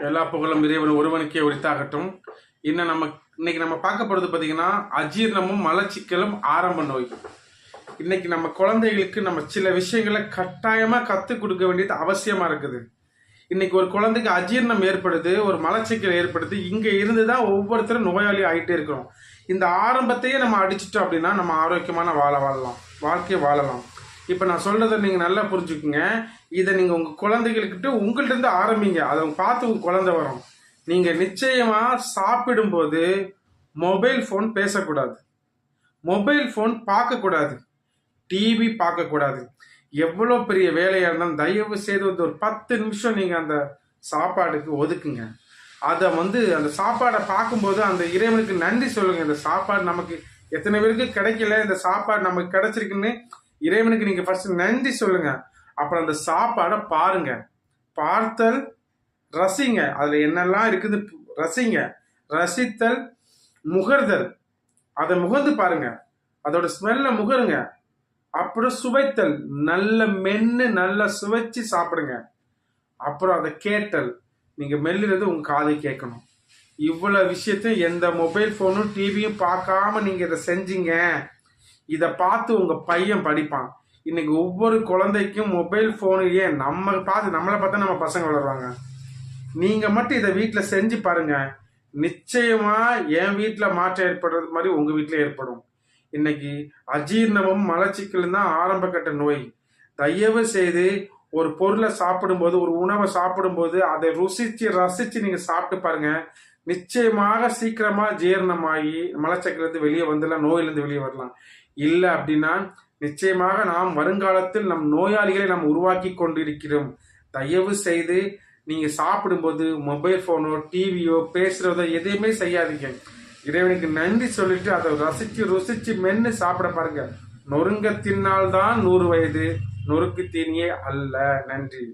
எல்லா புகழும் இறைவன் ஒருவனுக்கே உரித்தாகட்டும். இன்னைக்கு நம்ம பார்க்க போறது பாத்தீங்கன்னா அஜீரணமும் மலச்சிக்கலும் ஆரம்ப நோய். இன்னைக்கு நம்ம குழந்தைகளுக்கு நம்ம சில விஷயங்களை கட்டாயமா கத்துக் கொடுக்க வேண்டியது அவசியமா இருக்குது. இன்னைக்கு ஒரு குழந்தைக்கு அஜீரணம் ஏற்படுது, ஒரு மலச்சிக்கல் ஏற்படுது, இங்க இருந்துதான் ஒவ்வொருத்தரும் நோயாளி ஆகிட்டே இருக்கிறோம். இந்த ஆரம்பத்தையே நம்ம அடிச்சிட்டோம் அப்படின்னா நம்ம ஆரோக்கியமான வாழ்க்கையை வாழலாம். இப்ப நான் சொல்றதை நீங்க நல்லா புரிஞ்சுக்குங்க. இதை நீங்க உங்க குழந்தைகளுக்கிட்ட உங்கள்ட்ட இருந்து ஆரம்பிங்க. அதை பார்த்து உங்க குழந்தை வரும். நீங்க நிச்சயமா சாப்பிடும்போது மொபைல் போன் பேசக்கூடாது, மொபைல் போன் பார்க்க கூடாது, டிவி பார்க்க கூடாது. எவ்வளவு பெரிய வேலையா இருந்தாலும் தயவு செய்து ஒரு 10 நிமிஷம் நீங்க அந்த சாப்பாடுக்கு ஒதுக்குங்க. அதை அந்த சாப்பாடை பார்க்கும்போது அந்த இறைவனுக்கு நன்றி சொல்லுங்க. இந்த சாப்பாடு நமக்கு எத்தனை பேருக்கு கிடைக்கல, இந்த சாப்பாடு நமக்கு கிடைச்சிருக்குன்னு இறைவனுக்கு நீங்க ஃபர்ஸ்ட் நன்றி சொல்லுங்க. அப்புறம் அந்த சாப்பாடை பாருங்க, பார்த்தல், ரசிங்க. அதுல என்னெல்லாம் இருக்குது ரசிங்க. ரசித்தல், முகர்தல், அதை முகர்ந்து பாருங்க, அதோட ஸ்மெல்ல முகருங்க. அப்புறம் சுவைத்தல், நல்ல மென்னு நல்லா சுவைச்சு சாப்பிடுங்க. அப்புறம் அதை கேட்டல், நீங்க மெல்லுறது உங்க காதை கேட்கணும். இவ்வளவு விஷயத்தையும் எந்த மொபைல் போனும் டிவியும் பார்க்காம நீங்க இதை செஞ்சீங்க, இதை பார்த்து உங்க பையன் படிப்பான். இன்னைக்கு ஒவ்வொரு குழந்தைக்கும் மொபைல் போனு, ஏன் நம்மளை பார்த்தா நம்ம பசங்க வளருவாங்க. நீங்க மட்டும் இதை வீட்டுல செஞ்சு பாருங்க, நிச்சயமா என் வீட்டுல மாற்றம் ஏற்படுறது மாதிரி உங்க வீட்டுல ஏற்படும். இன்னைக்கு அஜீர்ணமும் மலச்சிக்கலும் தான் ஆரம்ப கட்ட நோய். தயவு செய்து ஒரு பொருளை சாப்பிடும்போது, ஒரு உணவை சாப்பிடும்போது அதை ரசிச்சு நீங்க சாப்பிட்டு பாருங்க. நிச்சயமாக சீக்கிரமா ஜீரணமாகி மலச்சிக்கலிருந்து வெளியே வந்துடலாம், நோயிலிருந்து வெளியே வரலாம். இல்லை அப்படின்னா நிச்சயமாக நாம் வருங்காலத்தில் நம் நோயாளிகளை நாம் உருவாக்கி கொண்டிருக்கிறோம். தயவு செய்து நீங்க சாப்பிடும்போது மொபைல் போனோ டிவியோ பேசுறதோ எதையுமே செய்யாதீங்க. இறைவனுக்கு நன்றி சொல்லிட்டு அதை ருசிச்சு மென்னு சாப்பிட பாருங்க. நொறுங்க தின்னால்தான் 100 வயது, நொறுக்கு தீனியே அல்ல. நன்றி.